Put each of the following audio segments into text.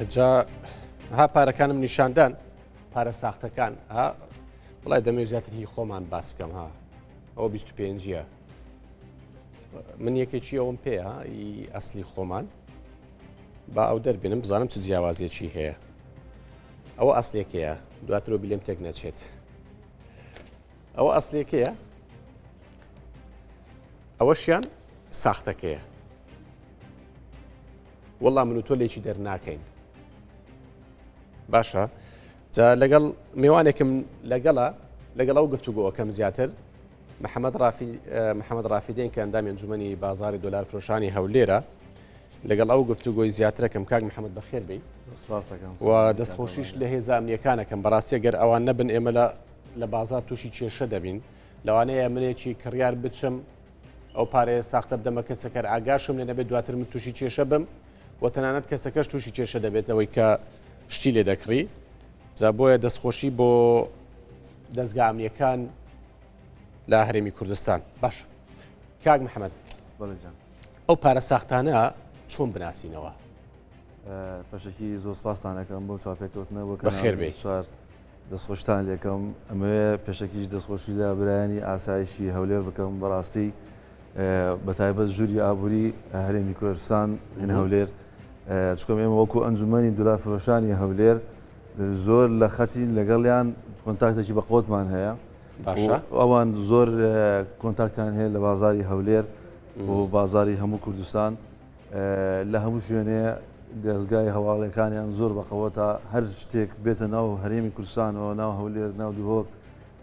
جا ها پارەکانم نیشاندان پارە ساختەکان ها وڵای دەمەوێت زیاتر هی خۆمان باس بکەم ها ئەوە 25ە من یەکێکی ئەوم پێە ئی ئەسلی خۆمان با ئەو دەربێنم بزانم چ جیاوازیەکی هەیە ئەوە ئەسلێکەیە دواترۆ بیلێم تێک نەچێت ئەوە ئەسلێکەیە ئەوەشیان ساختەکەیە وەڵام من و تۆ لێکی دەرناکەین باشە جا لەگەڵ میوانێکم لەگەڵ ئەو گفتوگۆەکەم زیاتر محەممەد ڕافیدێن کە ئەندامی ئەنجومەنی بازاری دۆلار فرۆشانی هەولێرە لەگەڵ ئەو گفتوگۆی زیاترەکەم کاک محەممەد بەخێر بی و دەستخۆشیش لە هێزە ئەمنیەکانەکەم بەڕاستی گەر ئەوان نەبن ئێمە لە بازار تووشی کێشە دەبین لەوانەیە منێکی کڕیار بچم ئەو پارەیە ساختە بدەمە کەسەکەر ئاگاشم لێ نەبێت دواتر من تووشی کێشە بم و تەنانەت کەسەکەش تووشی کێشە دەبێتەوەی کە شتی لێ دەکڕی جا بۆیە دەستخۆشی بۆ دەستگا ئەمنیەکان لە هەرێمی کوردستان باش کاک محەممەد ئەو پارە ساختانە چۆن بناسینەوە پاشێکی زۆر سپاسانەکەم بۆ چاپێککەوتنەوە بەخێر بێ سوار دەستخۆشتان لێکم ئەمەوێ پێشەکیش دەستخۆشی لە برایانی ئاسایشی هەولێر بکەم بەڕاستی بەتایبەت ژووری ئابووری هەرێمی کوردستان هێن هەولێر چکۆم ئێمە وەکو ئەنجومەنی دولار فرۆشانی هەولێر زۆر لە خەتی لەگەڵیان کۆنتاکتێکی بە قوتمان هەیە ئەوان زۆر کۆنتاکتیان هەیە لە بازاری هەولێر بۆ بازاری هەموو کوردستان لە هەموو شوێنەیە دەستگای هەواڵەکانیان زۆر بەقەوەتە هەر شتێک بێتە ناو هەرێمی کوردستانەوە ناو هەولێر ناو دوهۆک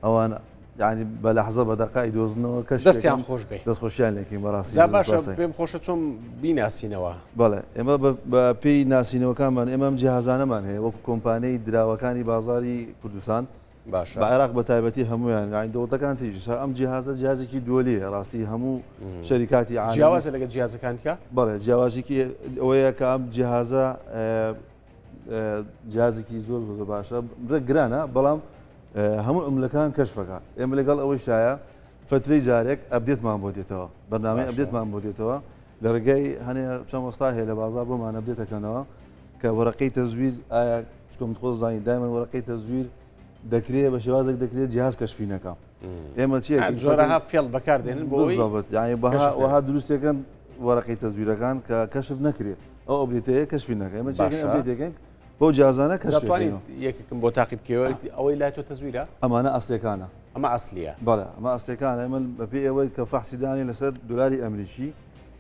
ئەوان ینی بە لەحظە بە دەقای دۆزنەوە کەش دەستیان خۆش بێ دەستخۆشیان لێکین بەڕاستی باشە پێم خۆشە چۆن بیناسینەوە بەڵێ ئێمە بە پێی ناسینەوەکانمان ئێمەم جیهازانەمان هەیە وەکو کۆمپانیای دراوەکانی بازاری کوردستان باشە بە عێراق بە تایبەتی هەمویان دەوڵەتەکان تیژ ئەم جیهازە جیازێکی دۆلیە ڕاستی هەموو شەریکاتی جیاوازە لەگە جیازەکانکە بەڵێ جیاوازێکی ئەوەیە کە ئەم جیهازە جیازێکی زۆر زۆر باشە گرانە بەڵام هەموو ئەملەکان کەشفەکە ئێمە لەگەڵ ئەوەی شایە فترەی جارێک ئەبدێتمان بۆ دێتەوە بەرنامەی ئەبدێتمان بۆ دێتەوە لە ڕێگەی هەنێ چەند وەستا هەیە لە بازار بۆمان ئەبدێتەکەنەوە کە وەرەقەی تەزویر ئایا چکۆم خۆ زانی دایمەن وەرەقەی تەزویر دەکرێت بە شێوازێک دەکرێت جیهاز کەشفینەکە ئێمە جۆرەها فێڵ بەکاردێنن بۆزەبەت یعنی بەها دروستەکەن وەرەقەی تەزویرەکان کە کەشف نەکرێت ئەو ئەبدێتەیە کەشفینەکە ئێمە ئەبدێتەکەن بۆ جیازانە کەسوانین یەکێکم بۆ تاقیبکەوە ئەوەی لای تۆ تەزویرە ئەمانە ئەسلەکانە ئەمە ئەسلیە بەڵێ ئەمە ئەسلەکانە ئەمە بەپێ ئەوەی کە فەحسیدانی لەسەر دلاری ئەمریکی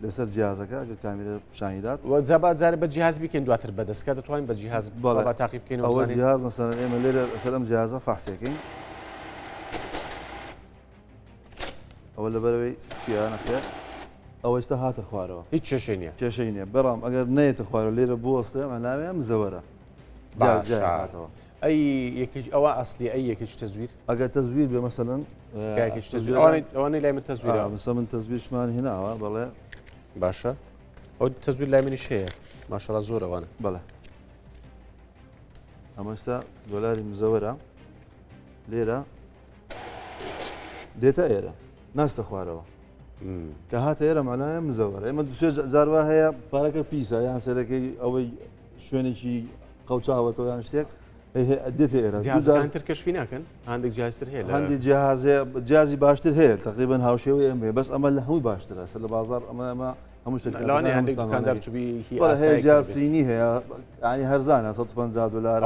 لەسەر جیازەکە کە کامیرە پیشانیدات وەجابات جارە بە جیهاز بکەین دواتر بەدەستکە دەتوانین بە جیهاز بە تاقیب بکەین ئەوە جیهاز مەسەڵەن ئێمە لێرە لەسەر ئەم جیهازە فەحسەکەین ئەوە لەبەرەوەی سپیانەکە ئەوە ئێستا هاتە خوارەوە هیچ کێشەی نییە کێشەی نییە بەڵام ئەگەر نەیەتە خوارەوە لێرە بوەستە مەناوێ مزەوەرە ئەی یەکێک ئەوە ئەسلی ئەی یەکێک تەزویر ئەگەر تەزویر بێ مەسەڵەن ئەوانەی لای من تەزویرە مەسە من تەزویرشمان هێناوە بەڵێ باشە ئەو تەزویر لای منیش هەیە ماشەڵڵا زۆر ئەوانە بەڵێ ئەمە ئێستا دۆلاری مزەوەرە لێرە دێتە ئێرە ناستە خوارەوە کە هاتە ئێرە مانایە مزەوەرە ئێمە دوێ جاروا هەیە پارەکە پیسە یان سەرەکەی ئەوەی شوێنێکی قەوچاوەتەوە یان شتێک دێتە ئێرە جیهازەکانتر کەشفی ناکەن هەندێک جیهازتر هەیە هەندێک جیازی باشتر هەیە تقریبن هاوشێوەی ئەمێ بەس ئەمە لە هەمووی باشترە سەر لە بازار ئەمە هەموو شتەکانی هەندێک دکاندار چوبی هەیە جیازسینی هەیە ینی هەرزانە 150 دلار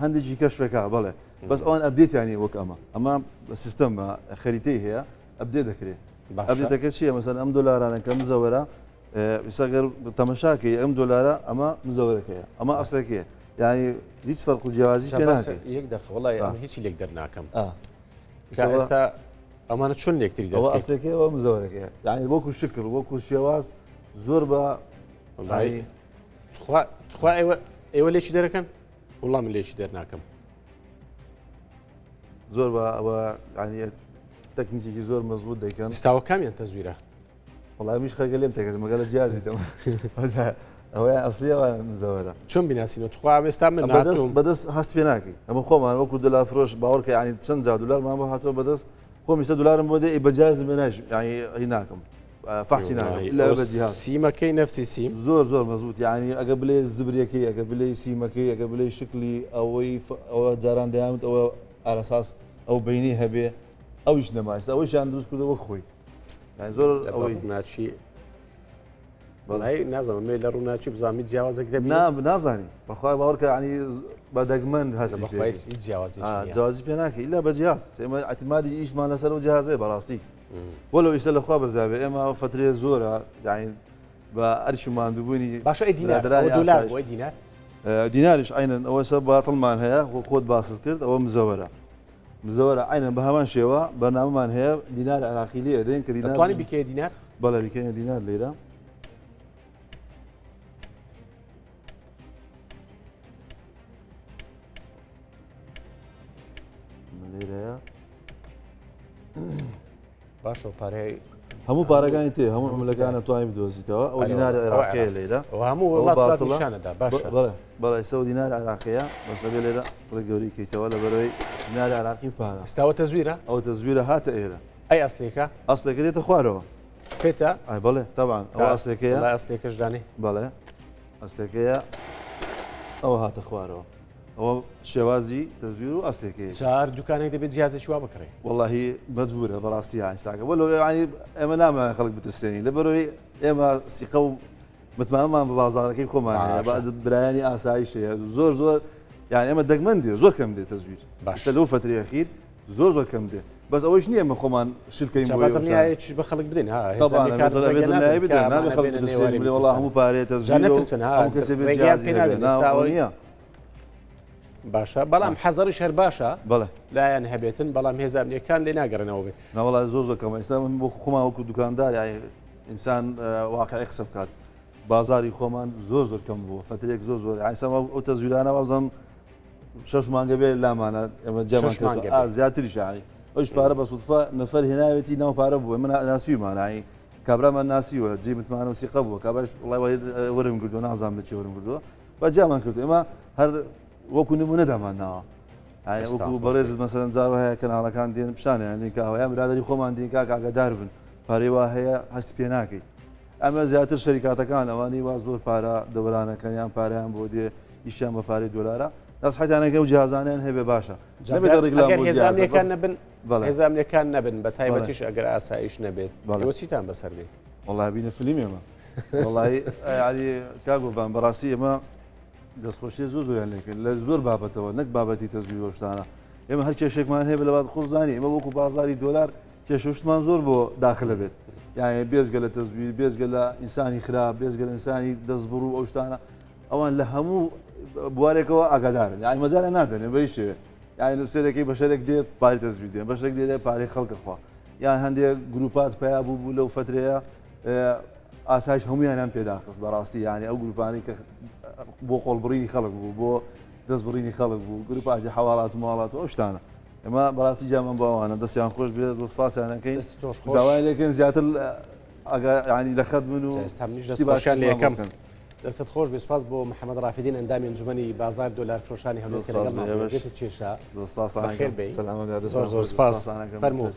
هەندێکی کەشفێکا بڵێ بەس ئەوان ئەبدێتیانی وەک ئەمە سیستەمە خەریتەی هەیە ئەبدێ دەکرێت ئەبدێتەکە چیە مەسەن ئەم دۆلارانە کە مزەوەرە ئێستاگەر تەمەشاکەی ئەم دۆلارە ئەمە مزەوەرەکەیە ئەمە ئەسلەکەیە یعنی هیچ فەرق و جیاوازی پێ ناکەێت یەک دەخ وڵای ئەمە هیچی لێک دەرناکەم ئێستا ئەمانە چۆن لێکتری ئەوە ئەسلەکەیەوە مزەوەرەکەیە یعنی وەکو شکر وەکو شێواز زۆر بە خوا ئێوە لێکی دەرەکەن وڵام من لێکی دەرناکەم زۆر بە ئەوە ینی تەکنیکێکی زۆر مەزبوط دەیکەن ئێستاوە کامیان تەزویرە وڵای میش خەگە لێم تێکەس مەگە لە جیازی دەم ئەوەیە ئەسلیەوە مزەوەرە چۆن بیناسینەوە توخوا ئێستا من بەدەست هەست پێ ناکەی ئەمە خۆمان وەکو دلار فرۆش باوەڕکە ینی چەند جا دلارمان بۆ هاتووە بەدەست خۆ 20 دلارم بۆ دێ بەجاز بێناش ینی هی ناکەم فحصی ناکەم إلا بەجیهاز سیمەکەی نفسی سیم زۆر مەزبوط یعنی ئەگە بڵێ زبرەکەی ئەگە بڵێ سیمەکەی ئەگە بڵێ شکلی ئەوە جاران دەیامت ئەوە ئارەساس ئەو بینی هەبێ ئەویش نەماست ئەوەیشیان دروست کردەوە خۆی زۆر ئەوەی ناچی بەڵای نازانم لە ڕووناچی بزانمی جیاوازێک دەبێت نازانی بەخوای باوەڕکە ینی بە دەگمەن هەستی جیاوازی پێ ناکە ئیلا بە جیاز ئێمە ئەتیمادی ئیشمان لەسەر و جیازێ بەڕاستی وەلو ئیسە لەخوا بەرزابێ ئێمە فترێ زۆرە یعنی بە ئەرچی ماندووبوونی باشە دینار بۆ دینار دیناریش عینەن ئەوە سە باتڵمان هەیە خۆت باست کرد ئەوە مزەوەرە عینەن بە هەمان شێوە بەنامەمان هەیە دینار عراقی لێ ئەدەین کە دینار دەتوانین بکەیە دینار بەڵێ بکەینە دینار لێرە لێرەیە باشە پارەی هەموو پارەکانی تێ هەموو عملەکانە توانین بدۆزیتەوە ئەو دینار عێراقیە لێرە هەموو وڵات نیشانەدا باشە بەڵێ ئێستا دینار عێراقیە بەسەبێ لێرە پڕ گەوری کەیتەوە لە بەرەوەی دینار عێراقی پارە ئێستاوە تەزویرە ئەو تەزویرە هاتە ئێرە ئەی ئەسلێکە ئەسلێکە دێتە خوارەوە پێتە ئای بەڵێ تەبان ئەو ئەسلێکەیە ئەسلێکەش دانی بەڵێ ئەسلێکەیە ئەوە هاتە خوارەوە ئەوە شێوازی تەزویر و ئەسلێکەیە چار دوکانێک دەبێت جیازێکی وا بکڕێ واللهی مەجبورە بەڕاستی ئاینساکە وەلو ینی ئێمە نامانە خەڵک بترسێنی لەبەرەوەی ئێمە سیقە و متمانمان بە بازارەکەی خۆمان برایانی ئاسایشەیە زۆر یعنی ئێمە دەگمەندێ زۆر کەم دێت تەزویر باشە لەو فترەی ئەخیر زۆر کەم دێت بەس ئەوەش نییە ئەمە خۆمان شرکەین بۆیەیەکیش بە خەڵک بدەین وڵا هەموو پارێت تەزویر باشە بەڵام حەزەریش هەر باشە لایەن هەبێتن بەڵام هێزانیەکان لێ ناگەڕنەوە بێت ناوەڵا زۆر کەمە ئێستا من بۆ خۆمان وەکو دوکاندار ئینسان واقعی قسە بکات بازاری خۆمان زۆر کەم بووە فترێک زۆر ئایسەمە ئەو تەزویرانە بازم 6 مانگە بێ لامانە ئێمە جەمان زیاتریش ئەوش پارە بە سوودفە نەفەر هێناوێتی ناو پارە بووە من ناسیومانایی کابرامان ناسیوە جێ متمانە و سیقە بووە کابراش وڵای وەرم کردو نازانم لە چی وەرم کردووە بە جامان کردو ئێمە هەر وەکو نمونەدامان ناوە وەکو بەڕێزت مەسەرەن جارەوە هەیە کەناڵەکان دێن پیشانیان دین کاوەیان برادری خۆمان دین کاک ئاگادار بن پارەی وا هەیە هەست پێ ناکەیت ئەمە زیاتر شەریکاتەکان ئەوانی وا زۆر پارە دەوەرانەکەیان پارەیان بۆ دێ ئیشیان بە پارەی دۆلارە دەستحەتیانەکە و جیهازانیان هەبێ باشە هێزانیەکان نەبن بە تایبەتیش ئەگەر ئاسایش نەبێت ئەوە چیتان بەسەر بێت وەڵای بینە فیلمێمە وەڵای علی کاگۆبان بەڕاستی ئێمە دەستخۆشیە زۆریان لێکرد لە زۆر بابەتەوە نەک بابەتی تەزویر شتانە ئێمە هەر کێشێکمان هەیە لە باد خۆزانانی ئێمە وەکو بازاری دۆلار کێشەشتمان زۆر بۆ داخلە بێت یعنی بێزگە لە تەزویر بێزگە لە ئینسانی خراپ بێزگە لە ئینسانی دەستبڕ و ئەو شتانە ئەوان لە هەموو بوارێکەوە ئاگادارن یعنی مەجارە نادەنێ بەی شێوێ یعنی سێرەکەی بەشارێک دێت پارەی تەزویر دێن بەشێک دێت پارەی خەڵکە خوا یان هەندێک گروپات پیا بوو لەو فترەیە ئاسایش هەمویانیان پێداخست بەڕاستی یعنی ئەو گروپانی کە بۆ قۆڵبڕینی خەڵک بوو بۆ دەستبڕینی خەڵک بوو گروپاتی حواڵات و ماڵات و ئەو شتانە ئێمە بەڕاستی جامان باوانە دەستیان خۆش بێ زۆر سپاسیانەکەین داوای لێکن زیاتر ینی لە خەت من و باشیان لە یەکەم دەستت خۆش بێ سپاس بۆ محەممەد ڕافیدین ئەندامی ئەنجومەنی بازار دۆلار فرۆشانی هەولێر کێشە بەخێر بێ زۆر سپاس فەرموو